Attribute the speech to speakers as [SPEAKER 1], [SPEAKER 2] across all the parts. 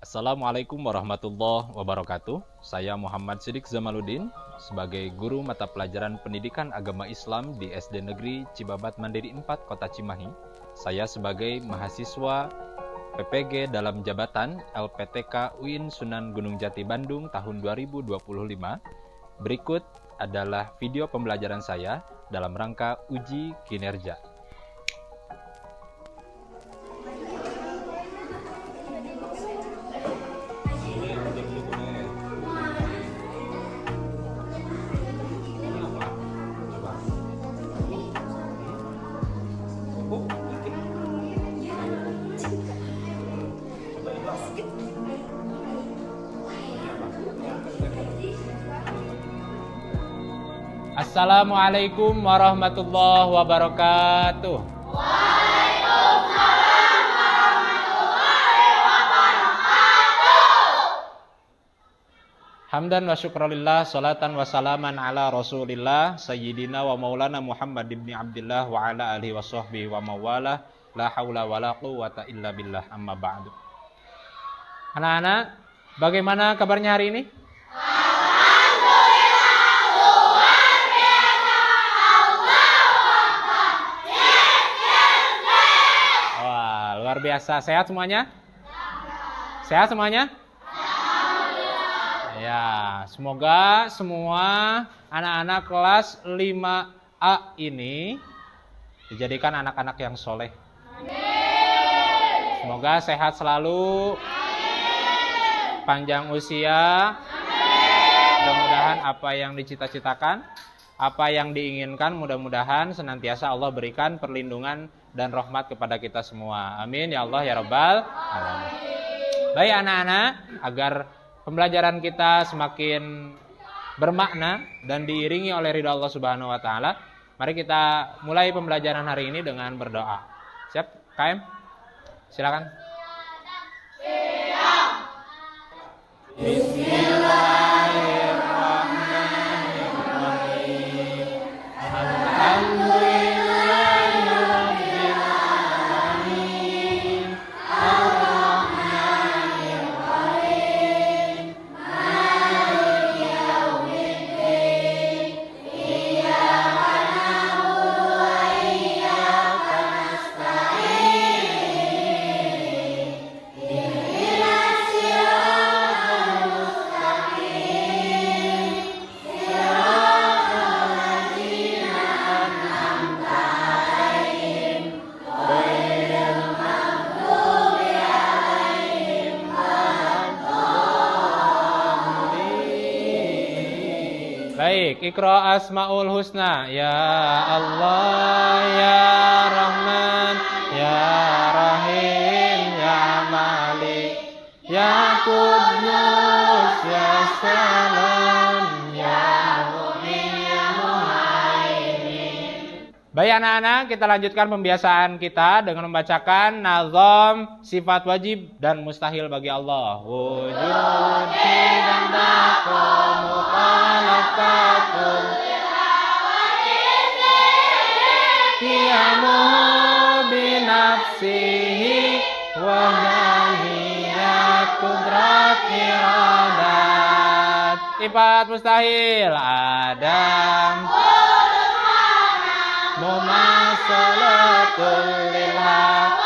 [SPEAKER 1] Assalamualaikum warahmatullahi wabarakatuh. Saya Muhammad Siddiq Zamaluddin sebagai guru mata pelajaran pendidikan agama Islam di SD Negeri Cibabat Mandiri 4 Kota Cimahi. Saya sebagai mahasiswa PPG dalam jabatan LPTK UIN Sunan Gunung Jati Bandung tahun 2025. Berikut adalah video pembelajaran saya dalam rangka uji kinerja. Assalamualaikum warahmatullahi wabarakatuh.
[SPEAKER 2] Waalaikumsalam warahmatullahi wabarakatuh.
[SPEAKER 1] Hamdan wa syukralillah, salatan wa salaman ala rasulillah, sayyidina wa maulana Muhammad ibn Abdillah wa ala alihi wa sahbihi wa mawalah, la hawla wa la quwwata illa billah, amma ba'du. Anak-anak, bagaimana kabarnya hari ini? Luar biasa. Sehat semuanya? Sehat semuanya? Ya, semoga semua anak-anak kelas 5A ini dijadikan anak-anak yang soleh. Semoga sehat selalu, panjang usia, mudah-mudahan apa yang dicita-citakan, apa yang diinginkan, mudah-mudahan senantiasa Allah berikan perlindungan dan rahmat kepada kita semua. Amin ya Allah ya Rabbal alamin. Baik anak-anak, agar pembelajaran kita semakin bermakna dan diiringi oleh ridha Allah Subhanahu wa taala, mari kita mulai pembelajaran hari ini dengan berdoa. Siap? KM? Silakan. Siap. Bismillahirrahmanirrahim. Alhamdulillah. Baik, Iqra Asmaul Husna. Ya Allah, Ya Rahman, Ya Rahim, Ya Malik, Ya Qudus, Ya Salam, Ya Mu'min, Ya Muhaimin. Baik anak-anak, kita lanjutkan pembiasaan kita dengan membacakan nazam, sifat wajib dan mustahil bagi Allah. Wujud dan bakum mukhalafatuh qiyamuhu binafsihi wa mahiyat kudrat iradat. Sifat mustahil Adam mumasalatul lilhaq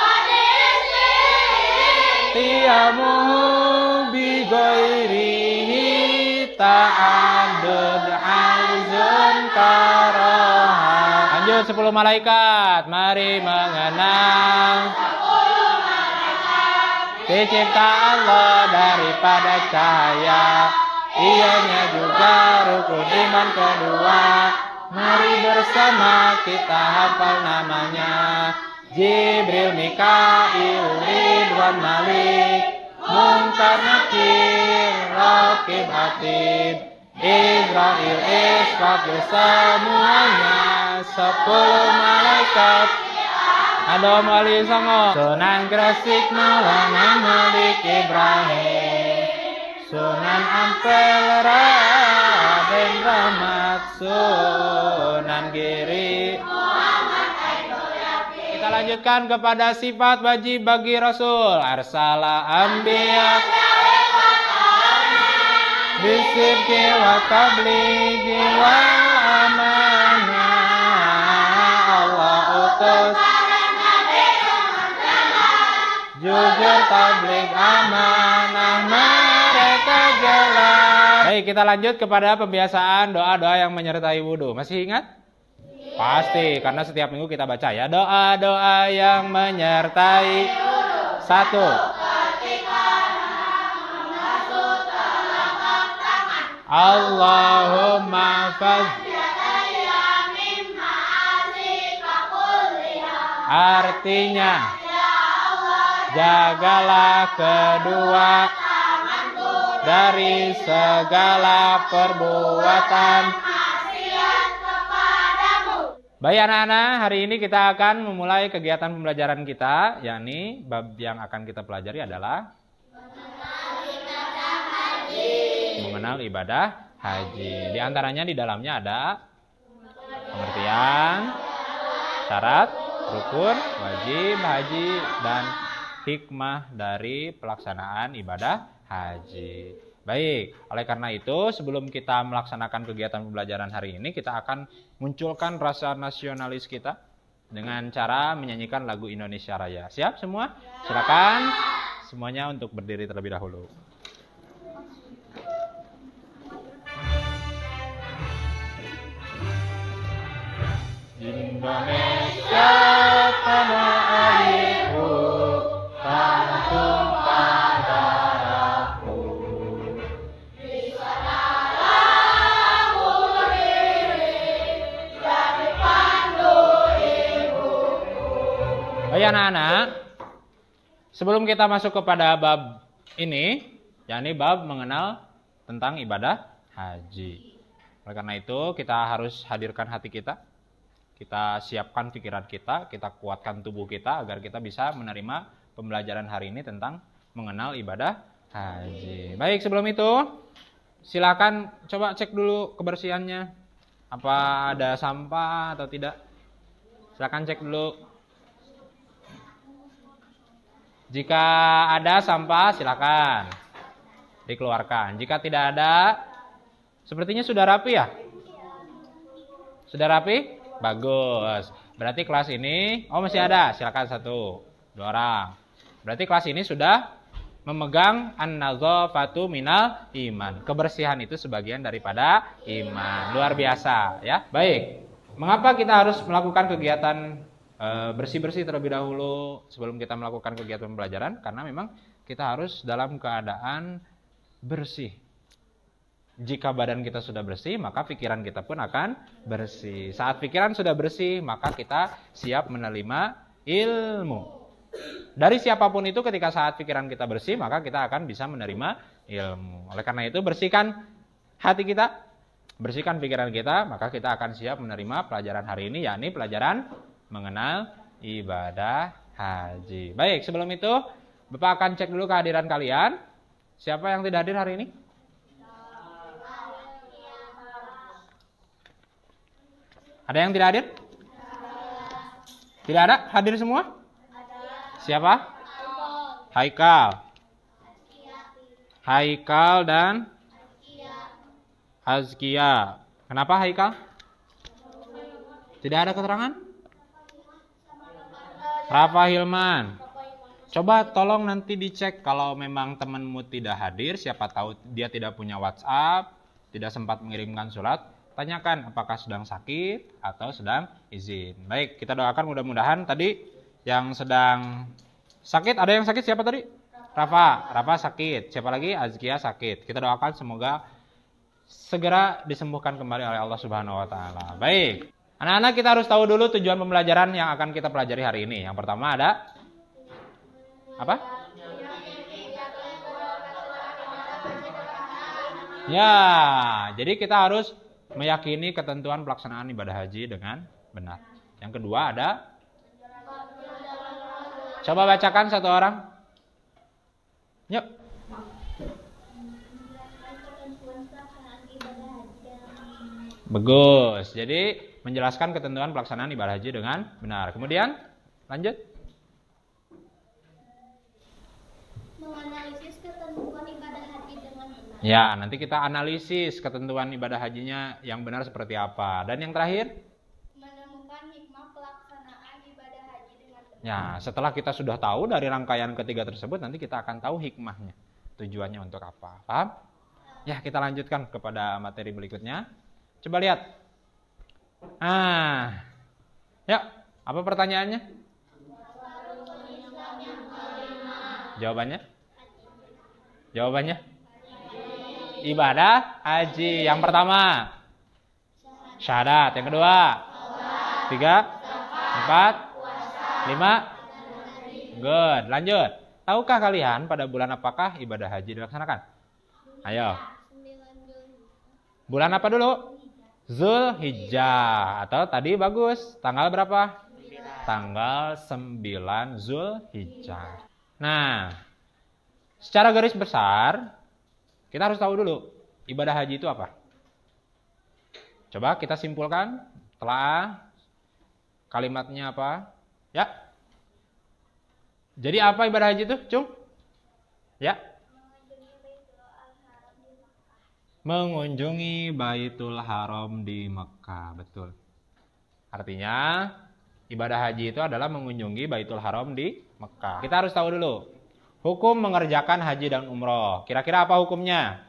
[SPEAKER 1] qiyamuhu bi ghairihi ta'adud azun karaha. Lanjut 10 malaikat, mari mengenang pencipta Allah daripada cahaya, ianya juga rukun iman kedua. Mari bersama kita hafal namanya. Jibril, Mikail, Ridwan, Malik, Munkar, Nakir, Rakib, Atid, Israel, Israfil, semuanya 10 malaikat. Adam Ali Songo, Sunan Gresik, Maulana Malik Ibrahim, Sunan Ampel, Raden Rahmat, Sunan Giri. Kita lanjutkan kepada sifat wajib bagi Rasul. Arsala anbiya bisidqi wa tablighi wal amanah. Allah utus jujur, tabligh, amanah, mereka jelas. Baik, kita lanjut kepada pembiasaan doa-doa yang menyertai wudhu. Masih ingat? Pasti, karena setiap minggu kita baca ya. Doa-doa yang menyertai satu. Allahumma artinya jagalah kedua dari segala perbuatan maksiat kepadamu. Baik anak-anak, hari ini kita akan memulai kegiatan pembelajaran kita, yakni bab yang akan kita pelajari adalah mengenal ibadah haji. Di antaranya di dalamnya ada pengertian, syarat, rukun, wajib haji, dan hikmah dari pelaksanaan ibadah haji. Baik, oleh karena itu sebelum kita melaksanakan kegiatan pembelajaran hari ini, kita akan munculkan rasa nasionalis kita dengan cara menyanyikan lagu Indonesia Raya. Siap semua? Silakan semuanya untuk berdiri terlebih dahulu. Indonesia tanah airku, tanah tumpah darahku. Di sanalah aku berdiri, jadi pandu ibuku. Baik anak-anak, sebelum kita masuk kepada bab ini, yakni bab mengenal tentang ibadah haji. Oleh karena itu kita harus hadirkan hati kita. Kita siapkan pikiran kita kuatkan tubuh kita agar kita bisa menerima pembelajaran hari ini tentang mengenal ibadah haji. Baik, sebelum itu silakan coba cek dulu kebersihannya. Apa ada sampah atau tidak? Silakan cek dulu. Jika ada sampah silakan dikeluarkan. Jika tidak ada, sepertinya sudah rapi ya? Sudah rapi? Bagus. Berarti kelas ini, masih ada. Silakan 1, 2 orang. Berarti kelas ini sudah memegang an-nazafatu minal iman. Kebersihan itu sebagian daripada iman. Luar biasa ya. Baik. Mengapa kita harus melakukan kegiatan bersih-bersih terlebih dahulu sebelum kita melakukan kegiatan pembelajaran? Karena memang kita harus dalam keadaan bersih. Jika badan kita sudah bersih, maka pikiran kita pun akan bersih. Saat pikiran sudah bersih, maka kita siap menerima ilmu. Dari siapapun itu, ketika saat pikiran kita bersih, maka kita akan bisa menerima ilmu. Oleh karena itu, bersihkan hati kita, bersihkan pikiran kita, maka kita akan siap menerima pelajaran hari ini, yakni pelajaran mengenal ibadah haji. Baik, sebelum itu, Bapak akan cek dulu kehadiran kalian. Siapa yang tidak hadir hari ini? Ada yang tidak hadir? Tidak ada? Hadir semua? Siapa? Haikal. Haikal dan Azkia. Kenapa Haikal? Tidak ada keterangan? Rafa Hilman. Coba tolong nanti dicek kalau memang temanmu tidak hadir, siapa tahu dia tidak punya WhatsApp, tidak sempat mengirimkan surat. Tanyakan apakah sedang sakit atau sedang izin. Baik, kita doakan mudah-mudahan tadi yang sedang sakit, ada yang sakit siapa tadi? Rafa sakit. Siapa lagi? Azkia sakit. Kita doakan semoga segera disembuhkan kembali oleh Allah Subhanahu wa taala. Baik. Anak-anak, kita harus tahu dulu tujuan pembelajaran yang akan kita pelajari hari ini. Yang pertama ada apa? Ya, jadi kita harus meyakini ketentuan pelaksanaan ibadah haji dengan benar. Yang kedua ada, coba bacakan satu orang. Yuk. Bagus. Jadi menjelaskan ketentuan pelaksanaan ibadah haji dengan benar. Kemudian lanjut.
[SPEAKER 2] Menganalisis ketentuan ibadah haji dengan
[SPEAKER 1] Ya, nanti kita analisis ketentuan ibadah hajinya yang benar seperti apa. Dan yang terakhir?
[SPEAKER 2] Menemukan hikmah pelaksanaan ibadah haji dengan benar.
[SPEAKER 1] Ya, setelah kita sudah tahu dari rangkaian ketiga tersebut, nanti kita akan tahu hikmahnya. Tujuannya untuk apa. Paham? Ya, kita lanjutkan kepada materi berikutnya. Coba lihat. Ya, apa pertanyaannya? Jawabannya? Ibadah haji. Yang pertama syahadat. Yang kedua 3, 4, 5. Good. Lanjut. Tahukah kalian pada bulan apakah ibadah haji dilaksanakan? Ayo. Bulan apa dulu? Zulhijjah. Atau tadi bagus. Tanggal berapa? Tanggal 9 Zulhijjah. Nah, secara garis besar kita harus tahu dulu, ibadah haji itu apa? Coba kita simpulkan, telah kalimatnya apa? Ya. Jadi apa ibadah haji itu, Cung? Ya. Mengunjungi Baitul Haram di Mekah, betul. Artinya, ibadah haji itu adalah mengunjungi Baitul Haram di Mekah. Kita harus tahu dulu. Hukum mengerjakan haji dan umroh. Kira-kira apa hukumnya?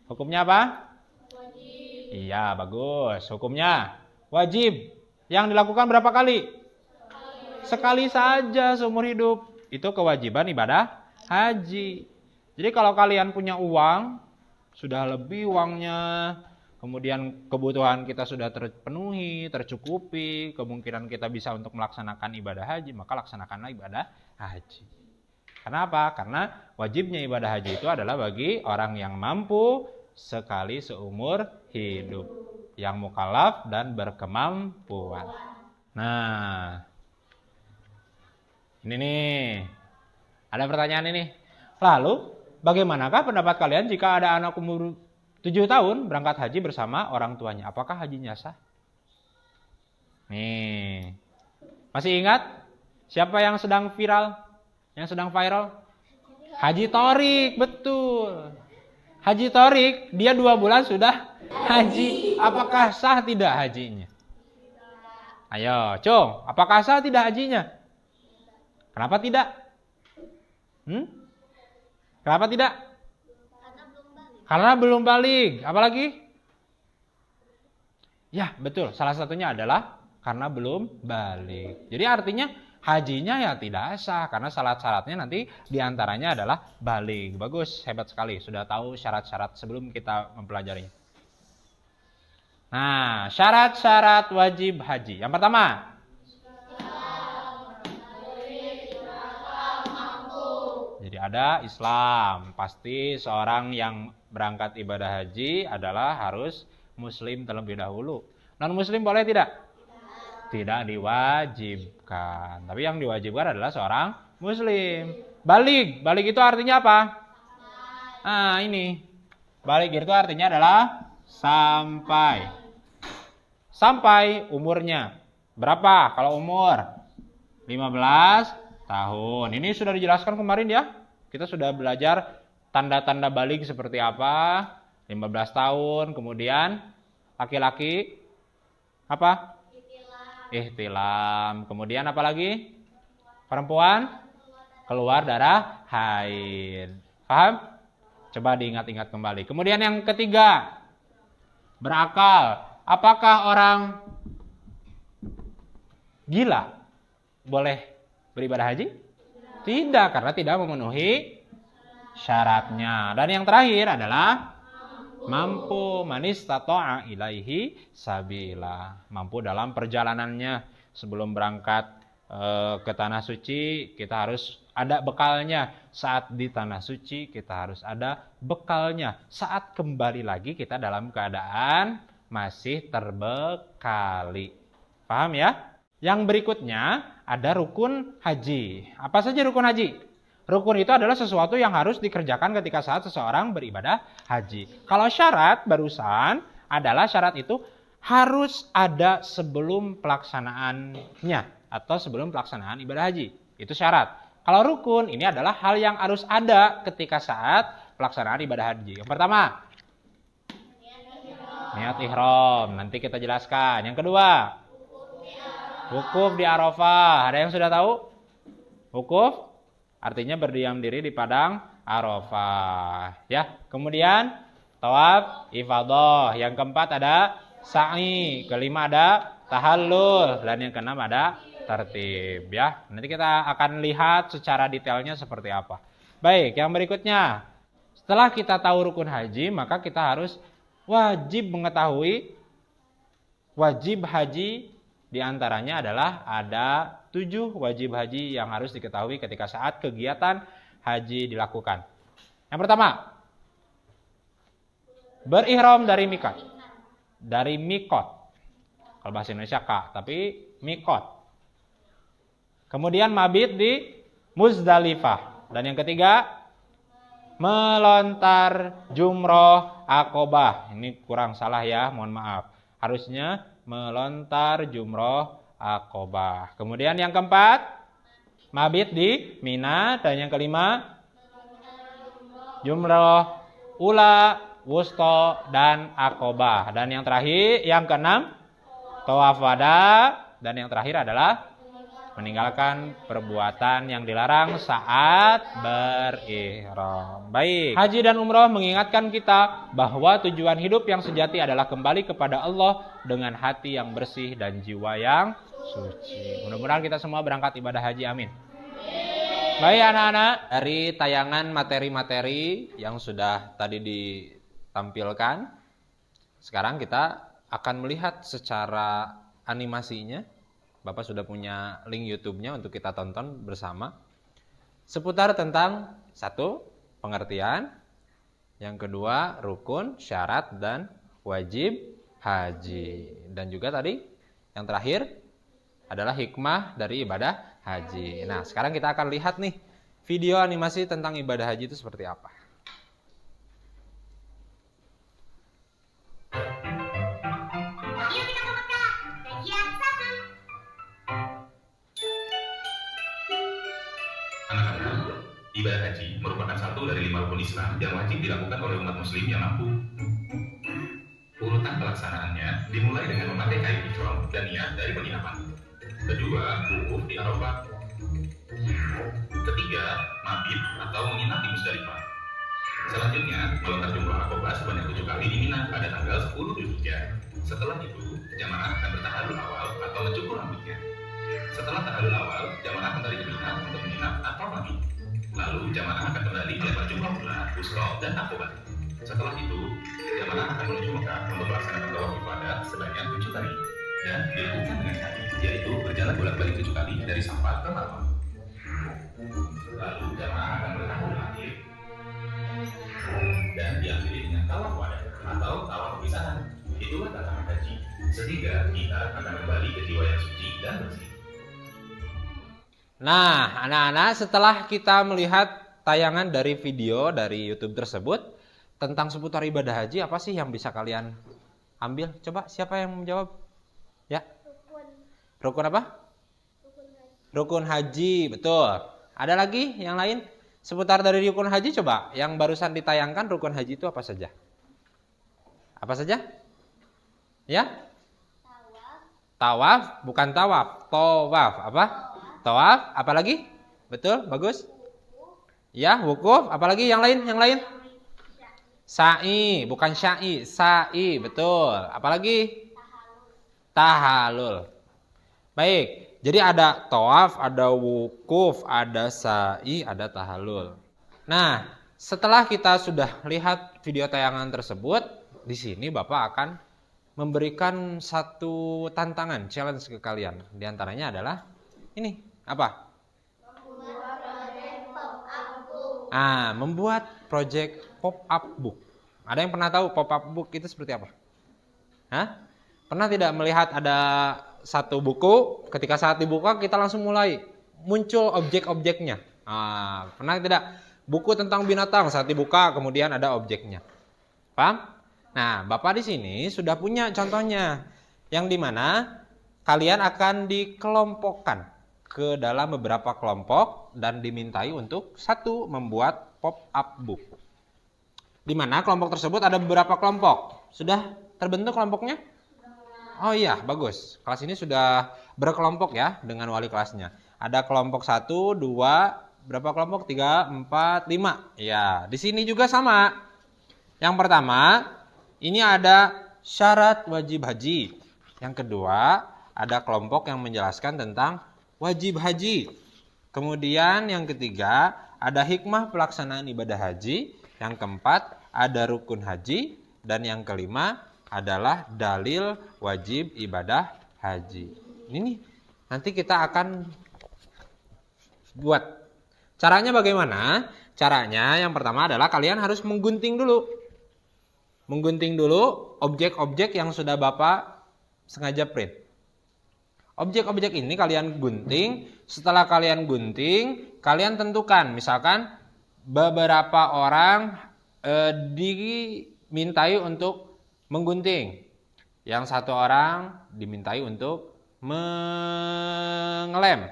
[SPEAKER 1] Hukumnya apa?
[SPEAKER 2] Wajib.
[SPEAKER 1] Iya, bagus. Hukumnya wajib. Yang dilakukan berapa kali? Sekali saja seumur hidup. Itu kewajiban ibadah haji. Jadi kalau kalian punya uang, sudah lebih uangnya, kemudian kebutuhan kita sudah terpenuhi, tercukupi, kemungkinan kita bisa untuk melaksanakan ibadah haji, maka laksanakanlah ibadah haji. Kenapa? Karena wajibnya ibadah haji itu adalah bagi orang yang mampu sekali seumur hidup, yang mukallaf dan berkemampuan. Nah, ini nih, ada pertanyaan ini. Lalu, bagaimanakah pendapat kalian jika ada anak umur 7 tahun berangkat haji bersama orang tuanya? Apakah hajinya sah? Nih, masih ingat siapa yang sedang viral? Yang sedang viral? Haji Thorik, betul. Haji Thorik, dia 2 bulan sudah haji. Apakah sah tidak hajinya? Ayo, Cung, apakah sah tidak hajinya? Kenapa tidak? Kenapa tidak? Karena belum balik. Apalagi? Ya, betul. Salah satunya adalah karena belum balik. Jadi artinya hajinya ya tidak sah karena syarat-syaratnya nanti diantaranya adalah balik. Bagus, hebat sekali. Sudah tahu syarat-syarat sebelum kita mempelajarinya. Nah, syarat-syarat wajib haji. Yang pertama, jadi ada Islam. Pasti seorang yang berangkat ibadah haji adalah harus muslim terlebih dahulu. Non-muslim boleh tidak? Tidak diwajibkan. Tapi yang diwajibkan adalah seorang muslim. Balik. Balik itu artinya apa? Nah, ini. Balik itu artinya adalah sampai. Sampai umurnya. Berapa kalau umur? 15 tahun. Ini sudah dijelaskan kemarin ya. Kita sudah belajar tanda-tanda balik seperti apa. 15 tahun. Kemudian laki-laki apa? Ihtilam. Kemudian apa lagi? Perempuan keluar darah haid. Paham? Coba diingat-ingat kembali. Kemudian yang ketiga, berakal. Apakah orang gila boleh beribadah haji? Tidak, karena tidak memenuhi syaratnya. Dan yang terakhir adalah mampu, manistata'a ilaihi sabila. Mampu dalam perjalanannya sebelum berangkat ke tanah suci, kita harus ada bekalnya. Saat di tanah suci kita harus ada bekalnya. Saat kembali lagi kita dalam keadaan masih terbekali. Paham ya? Yang berikutnya ada rukun haji. Apa saja rukun haji? Rukun itu adalah sesuatu yang harus dikerjakan ketika saat seseorang beribadah haji. Kalau syarat barusan adalah syarat itu harus ada sebelum pelaksanaannya atau sebelum pelaksanaan ibadah haji. Itu syarat. Kalau rukun ini adalah hal yang harus ada ketika saat pelaksanaan ibadah haji. Yang pertama, niat ihram. Nanti kita jelaskan. Yang kedua, wukuf di Arafah. Ada yang sudah tahu? Wukuf artinya berdiam diri di padang Arafah. Ya. Kemudian tawaf ifadah. Yang keempat ada sa'i. Kelima ada tahallul. Dan yang keenam ada tertib. Ya. Nanti kita akan lihat secara detailnya seperti apa. Baik, yang berikutnya. Setelah kita tahu rukun haji, maka kita harus wajib mengetahui wajib haji, diantaranya adalah ada 7 wajib haji yang harus diketahui ketika saat kegiatan haji dilakukan. Yang pertama, berihram dari mikot. Dari mikot. Kalau bahasa Indonesia kak, tapi mikot. Kemudian mabit di Muzdalifah. Dan yang ketiga, melontar jumroh akobah. Ini kurang salah ya, mohon maaf. Harusnya melontar jumroh akobah. Kemudian yang keempat, mabit di Mina. Dan yang kelima, jumroh ula, wusto, dan akobah. Dan yang terakhir, yang keenam, tawaf wada. Dan yang terakhir adalah meninggalkan perbuatan yang dilarang saat berihram. Baik. Haji dan umroh mengingatkan kita bahwa tujuan hidup yang sejati adalah kembali kepada Allah dengan hati yang bersih dan jiwa yang suci. Mudah-mudahan kita semua berangkat ibadah haji. Amin. Baik anak-anak, dari tayangan materi-materi yang sudah tadi ditampilkan, sekarang kita akan melihat secara animasinya. Bapak sudah punya link YouTube-nya untuk kita tonton bersama. Seputar tentang 1. Pengertian. Yang kedua, rukun, syarat, dan wajib haji. Dan juga tadi, yang terakhir adalah hikmah dari ibadah haji. Nah, sekarang kita akan lihat nih video animasi tentang ibadah haji itu seperti apa.
[SPEAKER 3] Ibadah haji merupakan satu dari 5 rukun Islam yang wajib dilakukan oleh umat muslim yang mampu. Urutan pelaksanaannya dimulai dengan memakai kain ihram dan niat dari penginapan. Kedua, wukuf di Arafah. Ketiga, mabit atau menginap di Muzdalifah. Selanjutnya, melontar jumroh akobah sebanyak 7 kali di Mina pada tanggal 10 Dzulhijjah. Setelah itu, jamaah akan bertahalul awal atau mencukur rambutnya. Setelah tahalul awal, jamaah kembali ke Mina untuk menginap atau mabit. Lalu jamaah akan kembali melempar jumroh ula, wusto, dan akobah. Setelah itu, jamaah akan menuju Mekah untuk melaksanakan tawaf ibadah sebanyak 7 kali dan dilakukan dengan hati, yaitu berjalan bolak-balik 7 kali dari Safa ke Marwah. Lalu jamaah akan bertahlul akhir dan diakhiri dengan tawaf wada atau tawaf perpisahan. Itulah tatanan haji, sehingga kita akan kembali ke jiwa yang suci dan bersih.
[SPEAKER 1] Nah, anak-anak, setelah kita melihat tayangan dari video dari YouTube tersebut tentang seputar ibadah haji, apa sih yang bisa kalian ambil? Coba, siapa yang menjawab? Ya. Rukun apa? Rukun haji, betul. Ada lagi yang lain? Seputar dari rukun haji, coba. Yang barusan ditayangkan rukun haji itu apa saja? Apa saja? Ya? Tawaf, bukan tawaf. Tawaf, apa? Tawaf, apalagi? Betul, bagus. Ya, wukuf, apalagi yang lain? Yang lain? Sa'i, bukan sya'i, sa'i, betul. Apalagi? Tahalul. Baik, jadi ada tawaf, ada wukuf, ada sa'i, ada tahalul. Nah, setelah kita sudah lihat video tayangan tersebut, di sini Bapak akan memberikan satu tantangan, challenge ke kalian. Di antaranya adalah ini. Apa? Membuat project pop-up book. Ada yang pernah tahu pop-up book itu seperti apa? Hah? Pernah tidak melihat ada satu buku, ketika saat dibuka kita langsung mulai muncul objek-objeknya. Pernah tidak? Buku tentang binatang saat dibuka kemudian ada objeknya. Paham? Nah, Bapak di sini sudah punya contohnya. Yang dimana kalian akan dikelompokkan ke dalam beberapa kelompok dan dimintai untuk 1 membuat pop-up book. di mana kelompok tersebut ada beberapa kelompok. Sudah terbentuk kelompoknya? Oh iya, bagus. Kelas ini sudah berkelompok ya dengan wali kelasnya. Ada kelompok 1, 2, berapa kelompok? 3, 4, 5. Ya, di sini juga sama. Yang pertama, ini ada syarat wajib haji. Yang kedua, ada kelompok yang menjelaskan tentang wajib haji. Kemudian yang ketiga, ada hikmah pelaksanaan ibadah haji. Yang keempat, ada rukun haji. Dan yang kelima adalah dalil wajib ibadah haji. Ini nih, nanti kita akan buat. Caranya bagaimana? Caranya yang pertama adalah kalian harus menggunting dulu. Menggunting dulu objek-objek yang sudah Bapak sengaja print. Objek-objek ini kalian gunting. Setelah kalian gunting, kalian tentukan. Misalkan beberapa orang dimintai untuk menggunting. Yang satu orang dimintai untuk mengelem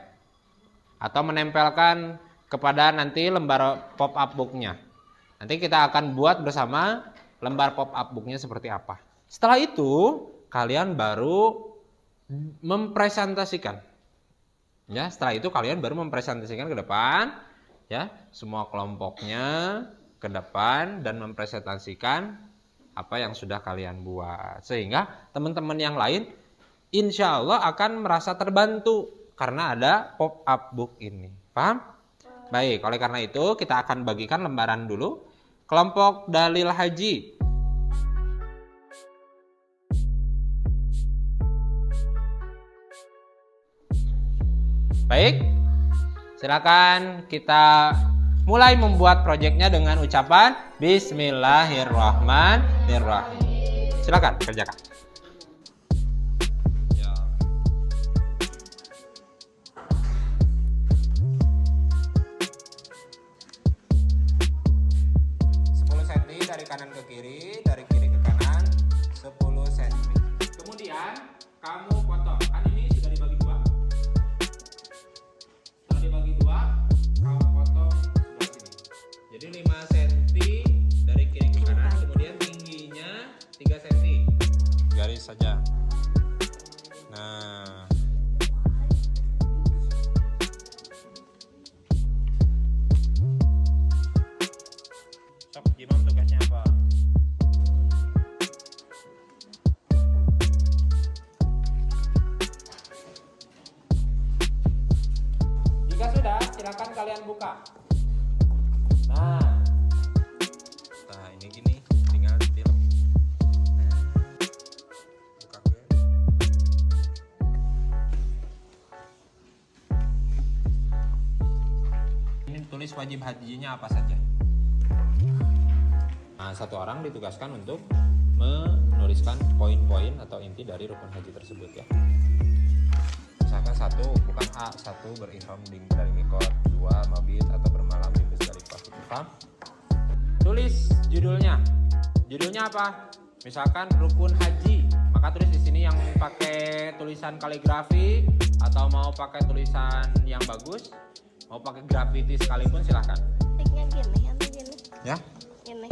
[SPEAKER 1] atau menempelkan kepada nanti lembar pop-up booknya. Nanti kita akan buat bersama lembar pop-up booknya seperti apa. Setelah itu, kalian baru mempresentasikan. Ya, setelah itu kalian baru mempresentasikan ke depan, ya, semua kelompoknya ke depan dan mempresentasikan apa yang sudah kalian buat. Sehingga teman-teman yang lain insya Allah akan merasa terbantu karena ada pop-up book ini. Paham? Baik, oleh karena itu kita akan bagikan lembaran dulu. Kelompok dalil haji. Baik, silakan kita mulai membuat proyeknya dengan ucapan Bismillahirrahmanirrahim. Silakan kerjakan. Ya. 10 cm dari kanan ke kiri, dari kiri ke kanan 10 cm. Kemudian kamu potong. Kan ini sudah dibagi dua. Setelah dibagi dua, kamu potong sebelah sini. Jadi 5 cm dari kiri ke kanan, kemudian tingginya 3 cm. Garis saja. Nah. Sok, gimana tugasnya apa? Jika sudah, silakan kalian buka. Nah, ini gini, tinggal tiup. Nah, buka gue. Ini tulis wajib hajinya apa saja. Nah, satu orang ditugaskan untuk menuliskan poin-poin atau inti dari rukun haji tersebut ya. Misalkan 1 bukan A, 1 berihram dari mikot, 2 mabit atau bermalam di Musdalifah. Paham? Tulis judulnya. Judulnya apa? Misalkan rukun haji, maka tulis di sini yang pakai tulisan kaligrafi atau mau pakai tulisan yang bagus, mau pakai graffiti sekalipun silahkan.
[SPEAKER 2] Tiknya gini, nanti gini.
[SPEAKER 1] Ya?
[SPEAKER 2] Gini.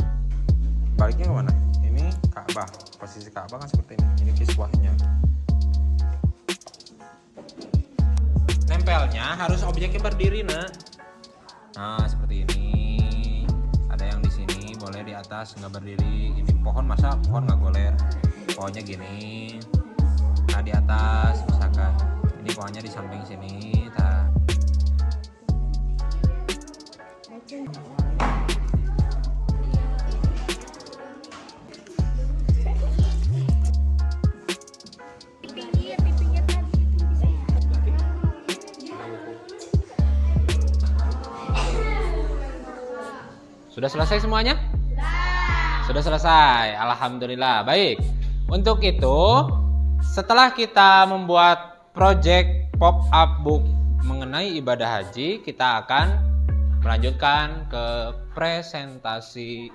[SPEAKER 1] Baliknya kemana? Ini Ka'bah. Posisi Ka'bah kan seperti ini. Ini kiswahnya. Nempelnya harus objeknya berdiri, nak. Nah, seperti ini. Ada yang di sini, boleh di atas nggak berdiri. Ini pohon, masa pohon nggak goler? Pohonnya gini. Nah, di atas misalkan. Ini pohonnya di samping sini. Nah.
[SPEAKER 2] Pinggir tadi itu bisa.
[SPEAKER 1] Sudah selesai semuanya? Sudah selesai. Alhamdulillah. Baik. Untuk itu, setelah kita membuat project pop-up book mengenai ibadah haji, kita akan melanjutkan ke presentasi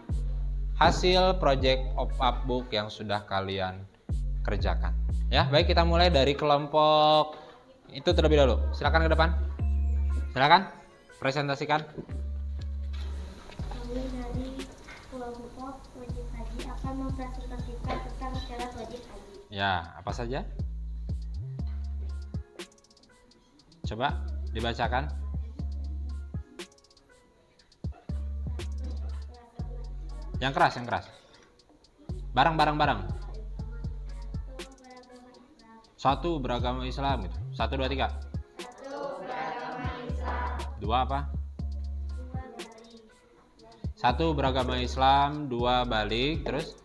[SPEAKER 1] hasil project pop-up book yang sudah kalian kerjakan. Ya, baik, kita mulai dari kelompok itu terlebih dahulu. Silakan ke depan. Silakan presentasikan.
[SPEAKER 2] Kami dari kelompok kelompok wajib haji akan mempresentasikan tentang syarat wajib haji.
[SPEAKER 1] Ya, apa saja? Coba dibacakan. Yang keras. Barang. Satu, beragama Islam gitu. 1, 2, 3.
[SPEAKER 2] 1. Beragama Islam.
[SPEAKER 1] 2 apa?
[SPEAKER 2] 2. Balik.
[SPEAKER 1] 1 beragama Islam, 2 balik, terus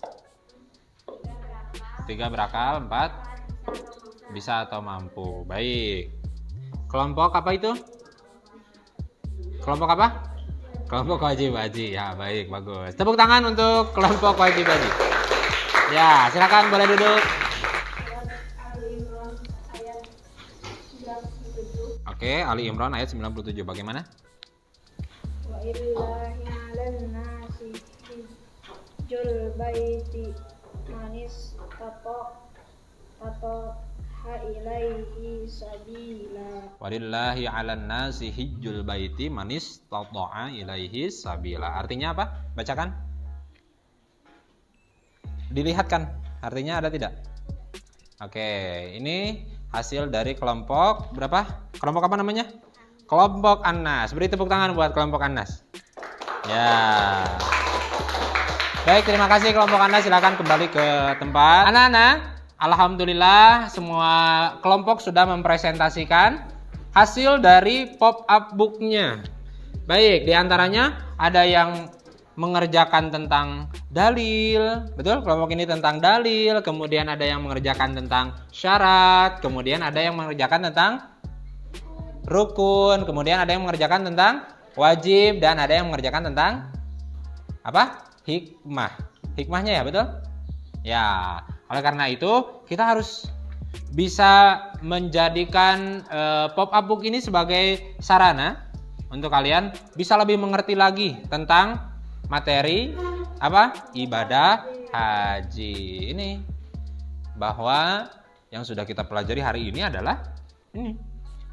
[SPEAKER 1] 3 berakal, 4 bisa atau mampu. Baik. Kelompok apa itu? Kelompok apa? Kelompok wajib haji. Ya, baik, bagus. Tepuk tangan untuk kelompok wajib haji. Ya, silakan boleh duduk. Oke, Ali Imran ayat 97. Bagaimana?
[SPEAKER 2] Wa illahi 'alan nasi hijjul baiti manis tato ilaihi sabila.
[SPEAKER 1] Walillahi 'alan nasi hijjul baiti manis tata'a ilaihi sabila. Artinya apa? Bacakan. Dilihatkan. Artinya ada tidak? Oke, ini hasil dari kelompok berapa? Kelompok apa namanya? Kelompok An-Nas. Beri tepuk tangan buat kelompok An-Nas. Ya. Baik, terima kasih kelompok An-Nas. Silakan kembali ke tempat. Anak-anak, alhamdulillah semua kelompok sudah mempresentasikan hasil dari pop-up book-nya. Baik, diantaranya ada yang mengerjakan tentang dalil, betul? Kelompok ini tentang dalil, kemudian ada yang mengerjakan tentang syarat, kemudian ada yang mengerjakan tentang rukun, kemudian ada yang mengerjakan tentang wajib, dan ada yang mengerjakan tentang apa? Hikmah. Hikmahnya ya, betul? Ya, oleh karena itu kita harus bisa menjadikan pop-up book ini sebagai sarana untuk kalian bisa lebih mengerti lagi tentang materi apa? Ibadah haji ini, bahwa yang sudah kita pelajari hari ini adalah ini,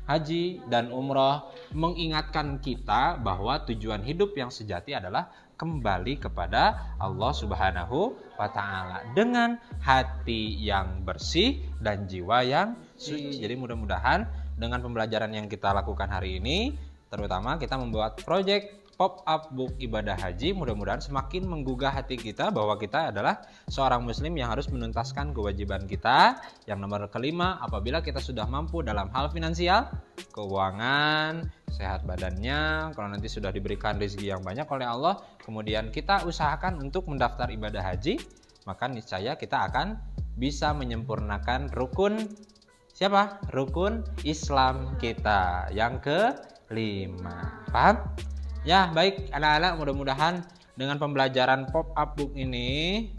[SPEAKER 1] haji dan umroh, mengingatkan kita bahwa tujuan hidup yang sejati adalah kembali kepada Allah Subhanahu wa Ta'ala dengan hati yang bersih dan jiwa yang suci. Jadi mudah-mudahan dengan pembelajaran yang kita lakukan hari ini, terutama kita membuat proyek pop-up book ibadah haji, mudah-mudahan semakin menggugah hati kita bahwa kita adalah seorang muslim yang harus menuntaskan kewajiban kita. Yang nomor kelima, apabila kita sudah mampu dalam hal finansial, keuangan, sehat badannya, kalau nanti sudah diberikan rezeki yang banyak oleh Allah, kemudian kita usahakan untuk mendaftar ibadah haji, maka niscaya kita akan bisa menyempurnakan rukun siapa? Rukun Islam kita yang kelima. Paham? Ya, baik anak-anak, mudah-mudahan dengan pembelajaran pop-up book ini,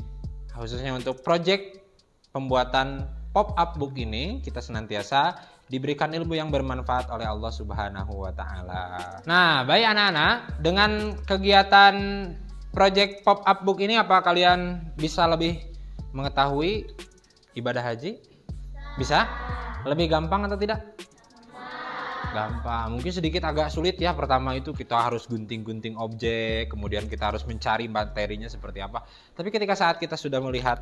[SPEAKER 1] khususnya untuk project pembuatan pop-up book ini, kita senantiasa diberikan ilmu yang bermanfaat oleh Allah Subhanahu wa Ta'ala. Nah, baik anak-anak, dengan kegiatan project pop-up book ini, apa kalian bisa lebih mengetahui ibadah haji? Bisa? Lebih gampang atau tidak? Gampang, mungkin sedikit agak sulit ya. Pertama itu kita harus gunting-gunting objek, kemudian kita harus mencari materinya seperti apa. Tapi ketika saat kita sudah melihat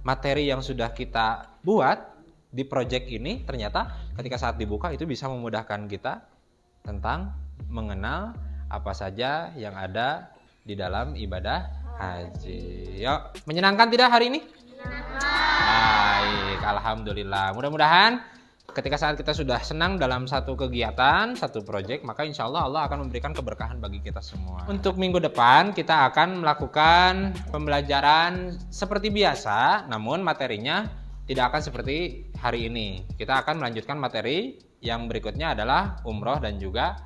[SPEAKER 1] materi yang sudah kita buat di project ini, ternyata ketika saat dibuka itu bisa memudahkan kita tentang mengenal apa saja yang ada di dalam ibadah haji. Yuk, menyenangkan tidak hari ini? Baik, alhamdulillah. Mudah-mudahan ketika saat kita sudah senang dalam satu kegiatan, satu proyek, maka insya Allah Allah akan memberikan keberkahan bagi kita semua. Untuk minggu depan kita akan melakukan pembelajaran seperti biasa, namun materinya tidak akan seperti hari ini. Kita akan melanjutkan materi yang berikutnya adalah umroh dan juga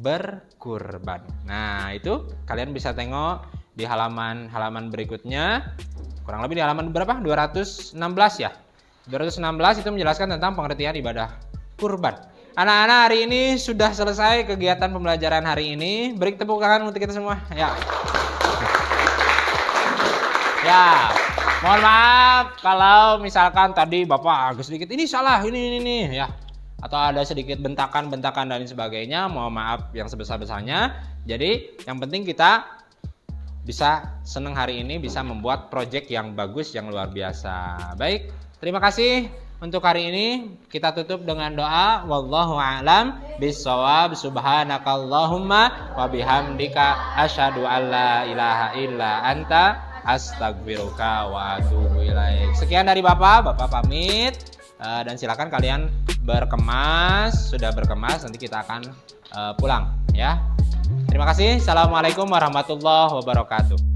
[SPEAKER 1] berkurban. Nah, itu kalian bisa tengok di halaman berikutnya. Kurang lebih di halaman berapa? 216 ya. 216 itu menjelaskan tentang pengertian ibadah kurban. Anak-anak, hari ini sudah selesai kegiatan pembelajaran hari ini. Beri tepuk tangan untuk kita semua. Ya. Ya. Mohon maaf kalau misalkan tadi Bapak agak sedikit ini salah, ini ya. Atau ada sedikit bentakan dan sebagainya. Mohon maaf yang sebesar-besarnya. Jadi, yang penting kita bisa senang hari ini, bisa membuat project yang bagus, yang luar biasa. Baik, terima kasih untuk hari ini. Kita tutup dengan doa. Wallahu a'lam bishawab. Subhanakallahumma wa bihamdika asyhadu an la ilaha illa anta astaghfiruka wa atubu ilaik. Sekian dari Bapak pamit. Dan silakan kalian berkemas. Sudah berkemas, nanti kita akan pulang ya. Terima kasih. Assalamualaikum warahmatullahi wabarakatuh.